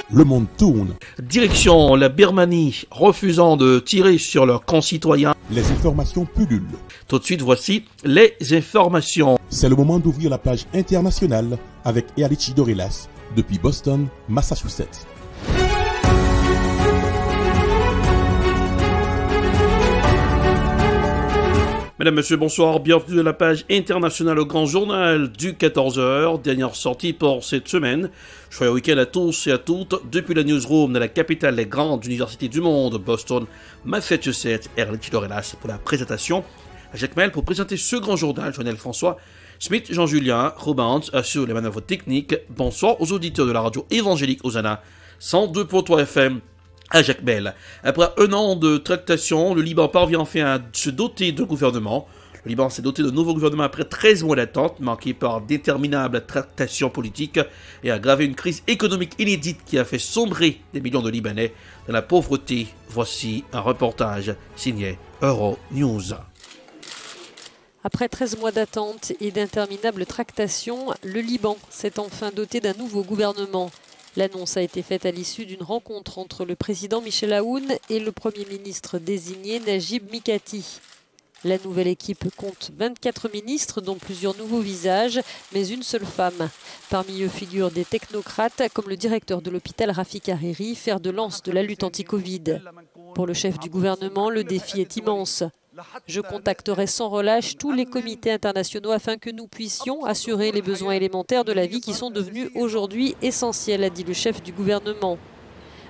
Le monde tourne. Direction la Birmanie, refusant de tirer sur leurs concitoyens. Les informations pullulent. Tout de suite, voici les informations. C'est le moment d'ouvrir la page internationale avec Erlichi Dorelas depuis Boston, Massachusetts. Mesdames, Messieurs, bonsoir, bienvenue à la page internationale au Grand Journal du 14h, dernière sortie pour cette semaine. Joyeux week-end à tous et à toutes, depuis la newsroom de la capitale des grandes universités du monde, Boston, Massachusetts, Erlichi Dorelas pour la présentation. Jacques Mel pour présenter ce Grand Journal, Joël François, Smith, Jean-Julien, Robins assure les manœuvres techniques. Bonsoir aux auditeurs de la radio évangélique Hosanna, 102.3 FM. À Jacques Bell. Après un an de tractation, le Liban parvient enfin à se doter d'un gouvernement. Le Liban s'est doté d'un nouveau gouvernement après 13 mois d'attente, marqué par d'interminables tractations politiques et a aggravé une crise économique inédite qui a fait sombrer des millions de Libanais dans la pauvreté. Voici un reportage signé Euronews. Après 13 mois d'attente et d'interminables tractations, le Liban s'est enfin doté d'un nouveau gouvernement. L'annonce a été faite à l'issue d'une rencontre entre le président Michel Aoun et le Premier ministre désigné Najib Mikati. La nouvelle équipe compte 24 ministres, dont plusieurs nouveaux visages, mais une seule femme. Parmi eux figurent des technocrates comme le directeur de l'hôpital Rafik Hariri, fer de lance de la lutte anti-Covid. Pour le chef du gouvernement, le défi est immense. Je contacterai sans relâche tous les comités internationaux afin que nous puissions assurer les besoins élémentaires de la vie qui sont devenus aujourd'hui essentiels, a dit le chef du gouvernement.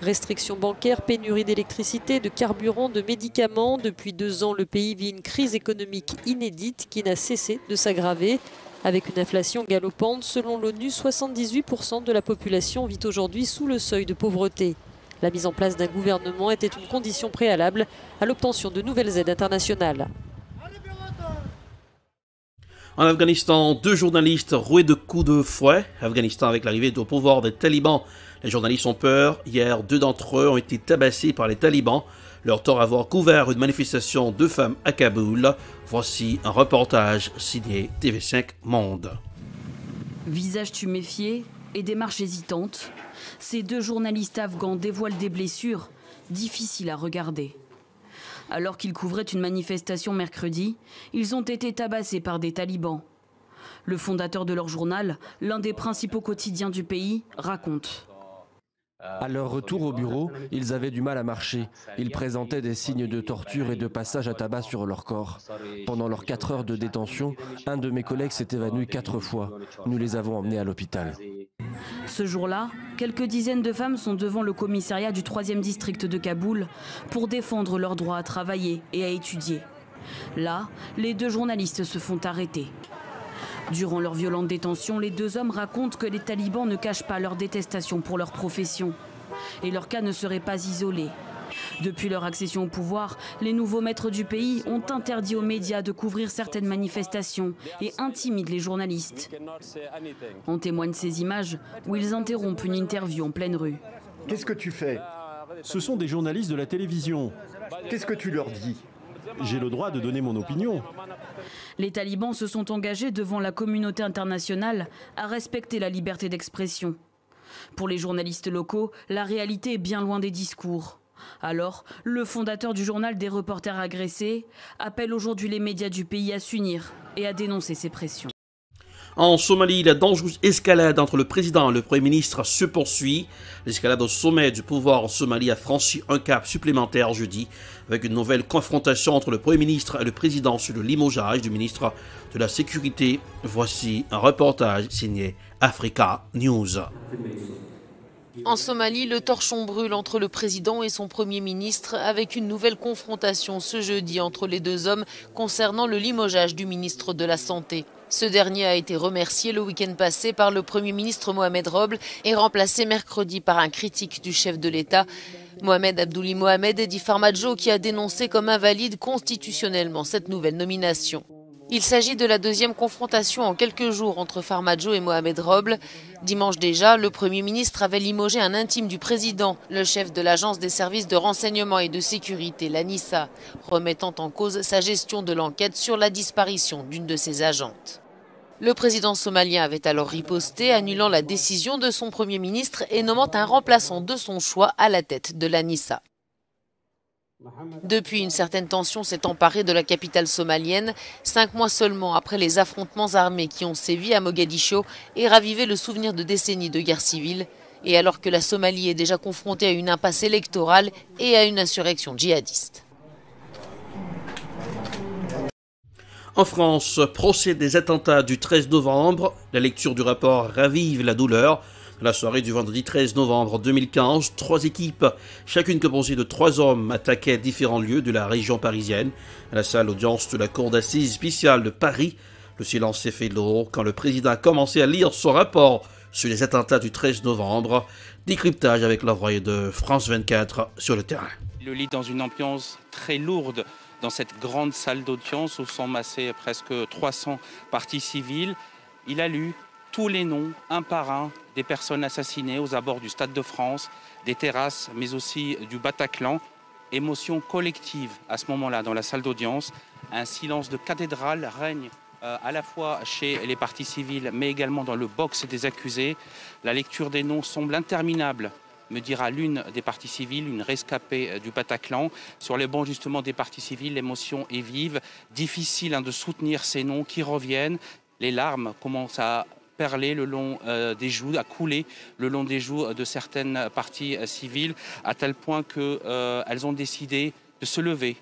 Restrictions bancaires, pénurie d'électricité, de carburant, de médicaments. Depuis 2 ans, le pays vit une crise économique inédite qui n'a cessé de s'aggraver. Avec une inflation galopante, selon l'ONU, 78% de la population vit aujourd'hui sous le seuil de pauvreté. La mise en place d'un gouvernement était une condition préalable à l'obtention de nouvelles aides internationales. En Afghanistan, 2 journalistes roués de coups de fouet. Afghanistan avec l'arrivée au pouvoir des talibans. Les journalistes ont peur. Hier, 2 d'entre eux ont été tabassés par les talibans. Leur tort avoir couvert une manifestation de femmes à Kaboul. Voici un reportage signé TV5 Monde. Visage tuméfié et démarche hésitante, ces 2 journalistes afghans dévoilent des blessures difficiles à regarder. Alors qu'ils couvraient une manifestation mercredi, ils ont été tabassés par des talibans. Le fondateur de leur journal, l'un des principaux quotidiens du pays, raconte. À leur retour au bureau, ils avaient du mal à marcher. Ils présentaient des signes de torture et de passage à tabac sur leur corps. Pendant leurs 4 heures de détention, un de mes collègues s'est évanoui 4 fois. Nous les avons emmenés à l'hôpital. Ce jour-là, quelques dizaines de femmes sont devant le commissariat du 3e district de Kaboul pour défendre leur droit à travailler et à étudier. Là, les 2 journalistes se font arrêter. Durant leur violente détention, les 2 hommes racontent que les talibans ne cachent pas leur détestation pour leur profession. Et leur cas ne serait pas isolé. Depuis leur accession au pouvoir, les nouveaux maîtres du pays ont interdit aux médias de couvrir certaines manifestations et intimident les journalistes. En témoignent ces images où ils interrompent une interview en pleine rue. Qu'est-ce que tu fais? Ce sont des journalistes de la télévision. Qu'est-ce que tu leur dis? J'ai le droit de donner mon opinion. Les talibans se sont engagés devant la communauté internationale à respecter la liberté d'expression. Pour les journalistes locaux, la réalité est bien loin des discours. Alors, le fondateur du journal des reporters agressés appelle aujourd'hui les médias du pays à s'unir et à dénoncer ces pressions. En Somalie, la dangereuse escalade entre le président et le Premier ministre se poursuit. L'escalade au sommet du pouvoir en Somalie a franchi un cap supplémentaire jeudi, avec une nouvelle confrontation entre le Premier ministre et le président sur le limogeage du ministre de la Sécurité. Voici un reportage signé Africa News. En Somalie, le torchon brûle entre le président et son Premier ministre avec une nouvelle confrontation ce jeudi entre les 2 hommes concernant le limogeage du ministre de la Santé. Ce dernier a été remercié le week-end passé par le Premier ministre Mohamed Roble et remplacé mercredi par un critique du chef de l'État, Mohamed Abdoulaye Mohamed, dit Farmajo, qui a dénoncé comme invalide constitutionnellement cette nouvelle nomination. Il s'agit de la 2e confrontation en quelques jours entre Farmajo et Mohamed Roble. Dimanche déjà, le Premier ministre avait limogé un intime du président, le chef de l'agence des services de renseignement et de sécurité, l'ANISA, remettant en cause sa gestion de l'enquête sur la disparition d'une de ses agentes. Le président somalien avait alors riposté, annulant la décision de son Premier ministre et nommant un remplaçant de son choix à la tête de l'ANISA. Depuis, une certaine tension s'est emparée de la capitale somalienne, 5 mois seulement après les affrontements armés qui ont sévi à Mogadiscio et ravivé le souvenir de décennies de guerre civile, et alors que la Somalie est déjà confrontée à une impasse électorale et à une insurrection djihadiste. En France, procès des attentats du 13 novembre. La lecture du rapport ravive la douleur. La soirée du vendredi 13 novembre 2015, 3 équipes, chacune composée de 3 hommes, attaquaient différents lieux de la région parisienne. À la salle audience de la cour d'assises spéciale de Paris, le silence s'est fait lourd quand le président a commencé à lire son rapport sur les attentats du 13 novembre. Décryptage avec l'envoyé de France 24 sur le terrain. Il le lit dans une ambiance très lourde dans cette grande salle d'audience où sont massés presque 300 parties civiles. Il a lu tous les noms, un par un, des personnes assassinées aux abords du Stade de France, des terrasses, mais aussi du Bataclan. Émotion collective à ce moment-là dans la salle d'audience. Un silence de cathédrale règne à la fois chez les parties civiles, mais également dans le box des accusés. La lecture des noms semble interminable, me dira l'une des parties civiles, une rescapée du Bataclan. Sur les bancs justement des parties civiles, l'émotion est vive. Difficile de soutenir ces noms qui reviennent. Les larmes commencent à perler le long des joues, à couler le long des joues de certaines parties civiles, à tel point qu'elles ont décidé de se lever,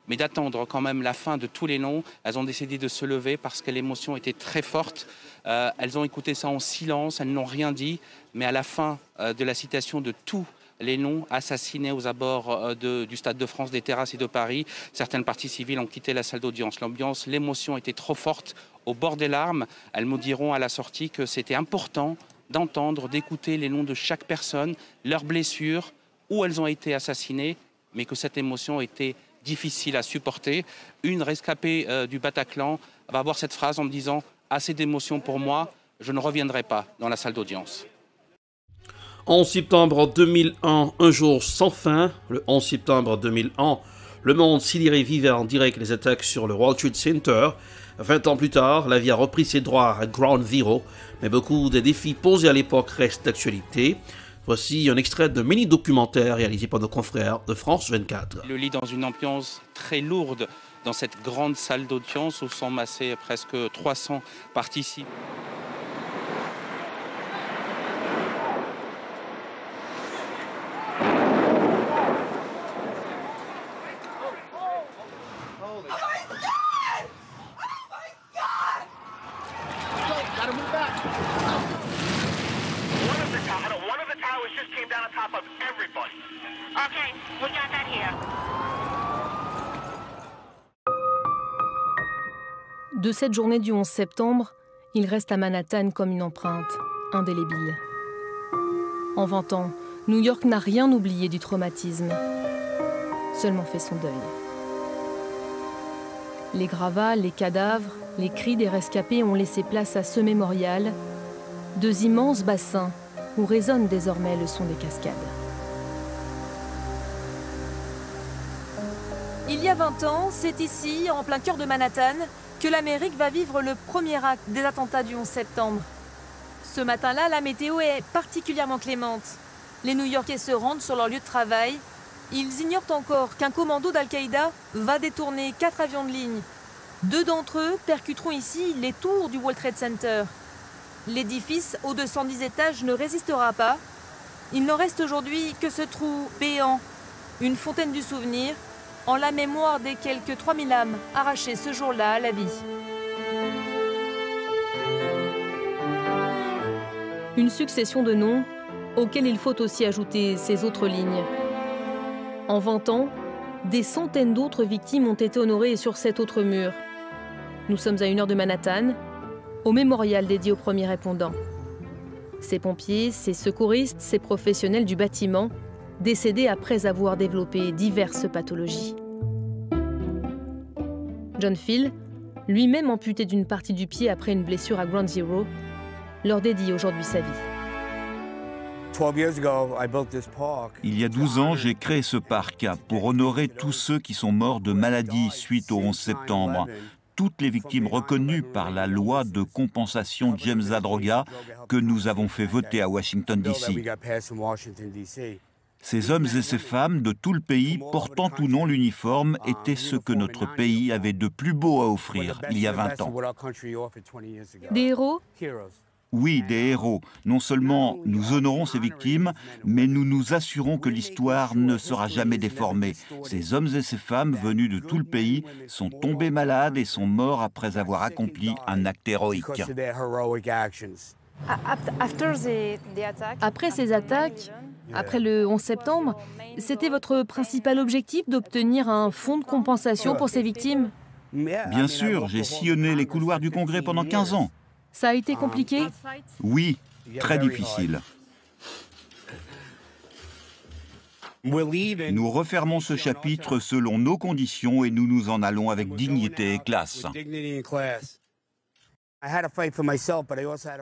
mais d'attendre quand même la fin de tous les noms. Elles ont décidé de se lever parce que l'émotion était très forte. Elles ont écouté ça en silence, elles n'ont rien dit, mais à la fin de la citation de tous les noms assassinés aux abords du Stade de France, des terrasses et de Paris, certaines parties civiles ont quitté la salle d'audience. L'ambiance, l'émotion était trop forte, au bord des larmes. Elles me diront à la sortie que c'était important d'entendre, d'écouter les noms de chaque personne, leurs blessures, où elles ont été assassinées, mais que cette émotion était difficile à supporter. Une rescapée du Bataclan va avoir cette phrase en me disant « Assez d'émotions pour moi, je ne reviendrai pas dans la salle d'audience ». 11 septembre 2001, un jour sans fin. Le 11 septembre 2001, le monde sidéré vivait en direct les attaques sur le World Trade Center. 20 ans plus tard, la vie a repris ses droits à Ground Zero, mais beaucoup des défis posés à l'époque restent d'actualité. Voici un extrait de mini-documentaire réalisé par nos confrères de France 24. Il le lit dans une ambiance très lourde dans cette grande salle d'audience où sont massés presque 300 parties civiles. De cette journée du 11 septembre, il reste à Manhattan comme une empreinte indélébile. En 20 ans, New York n'a rien oublié du traumatisme, seulement fait son deuil. Les gravats, les cadavres, les cris des rescapés ont laissé place à ce mémorial, 2 immenses bassins où résonne désormais le son des cascades. Il y a 20 ans, c'est ici, en plein cœur de Manhattan, que l'Amérique va vivre le premier acte des attentats du 11 septembre. Ce matin-là, la météo est particulièrement clémente. Les New-Yorkais se rendent sur leur lieu de travail. Ils ignorent encore qu'un commando d'Al-Qaïda va détourner 4 avions de ligne. 2 d'entre eux percuteront ici les tours du World Trade Center. L'édifice, aux 210 étages, ne résistera pas. Il n'en reste aujourd'hui que ce trou béant, une fontaine du souvenir, en la mémoire des quelques 3000 âmes arrachées ce jour-là à la vie. Une succession de noms auxquels il faut aussi ajouter ces autres lignes. En 20 ans, des centaines d'autres victimes ont été honorées sur cet autre mur. Nous sommes à 1 heure de Manhattan, au mémorial dédié aux premiers répondants. Ces pompiers, ces secouristes, ces professionnels du bâtiment, décédés après avoir développé diverses pathologies. John Field, lui-même amputé d'une partie du pied après une blessure à Ground Zero, leur dédie aujourd'hui sa vie. Il y a 12 ans, j'ai créé ce parc pour honorer tous ceux qui sont morts de maladie suite au 11 septembre. toutes les victimes reconnues par la loi de compensation James Zadroga que nous avons fait voter à Washington, D.C. Ces hommes et ces femmes de tout le pays, portant ou non l'uniforme, étaient ce que notre pays avait de plus beau à offrir il y a 20 ans. Des héros ? Oui, des héros. Non seulement nous honorons ces victimes, mais nous nous assurons que l'histoire ne sera jamais déformée. Ces hommes et ces femmes venus de tout le pays sont tombés malades et sont morts après avoir accompli un acte héroïque. Après ces attaques, après le 11 septembre, c'était votre principal objectif d'obtenir un fonds de compensation pour ces victimes ? Bien sûr, j'ai sillonné les couloirs du Congrès pendant 15 ans. Ça a été compliqué ? Oui, très difficile. Nous refermons ce chapitre selon nos conditions et nous nous en allons avec dignité et classe.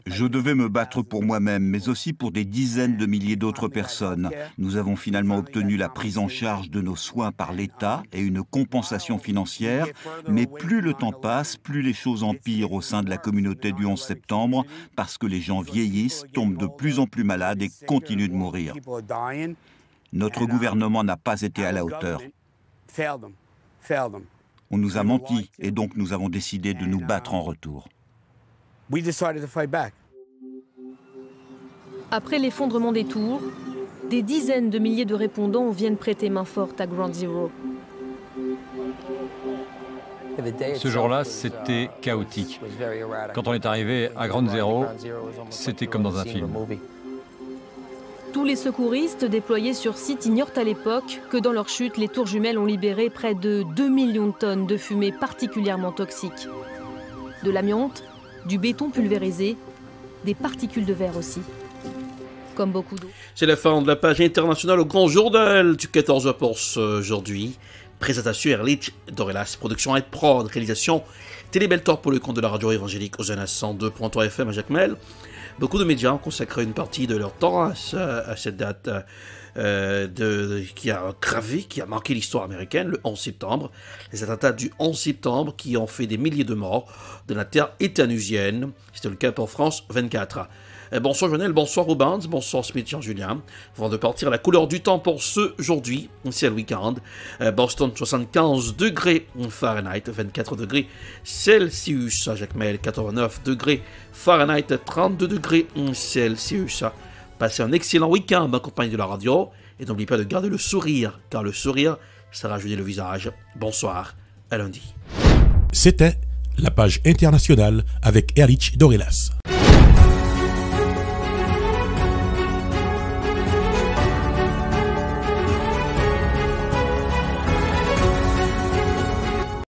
Je devais me battre pour moi-même, mais aussi pour des dizaines de milliers d'autres personnes. Nous avons finalement obtenu la prise en charge de nos soins par l'État et une compensation financière, mais plus le temps passe, plus les choses empirent au sein de la communauté du 11 septembre, parce que les gens vieillissent, tombent de plus en plus malades et continuent de mourir. Notre gouvernement n'a pas été à la hauteur. On nous a menti et donc nous avons décidé de nous battre en retour. Après l'effondrement des tours, des dizaines de milliers de répondants viennent prêter main forte à Ground Zero. Ce jour-là, c'était chaotique. Quand on est arrivé à Ground Zero, c'était comme dans un film. Tous les secouristes déployés sur site ignorent à l'époque que dans leur chute, les tours jumelles ont libéré près de 2 millions de tonnes de fumée particulièrement toxique. De l'amiante, du béton pulvérisé, des particules de verre aussi. Comme beaucoup d'eau. C'est la fin de la page internationale au Grand Journal du 14h pour aujourd'hui. Présentation Erlich Dorelas, production et prod, réalisation Télébeltor pour le compte de la radio évangélique Hosanna 102.3 FM à Jacmel. Beaucoup de médias ont consacré une partie de leur temps à cette date qui a marqué l'histoire américaine, le 11 septembre. Les attentats du 11 septembre qui ont fait des milliers de morts de la terre étanusienne. C'était le cas pour France 24. Bonsoir Jonel, bonsoir Rubens, bonsoir Smith Jean-Julien. Avant de partir, la couleur du temps pour ce aujourd'hui, c'est le week-end. Boston 75 degrés Fahrenheit, 24 degrés Celsius. Jacmel 89 degrés Fahrenheit, 32 degrés Celsius. Passez un excellent week-end en compagnie de la radio. Et n'oubliez pas de garder le sourire, car le sourire, ça rajeunit le visage. Bonsoir, à lundi. C'était la page internationale avec Erlich Dorelas.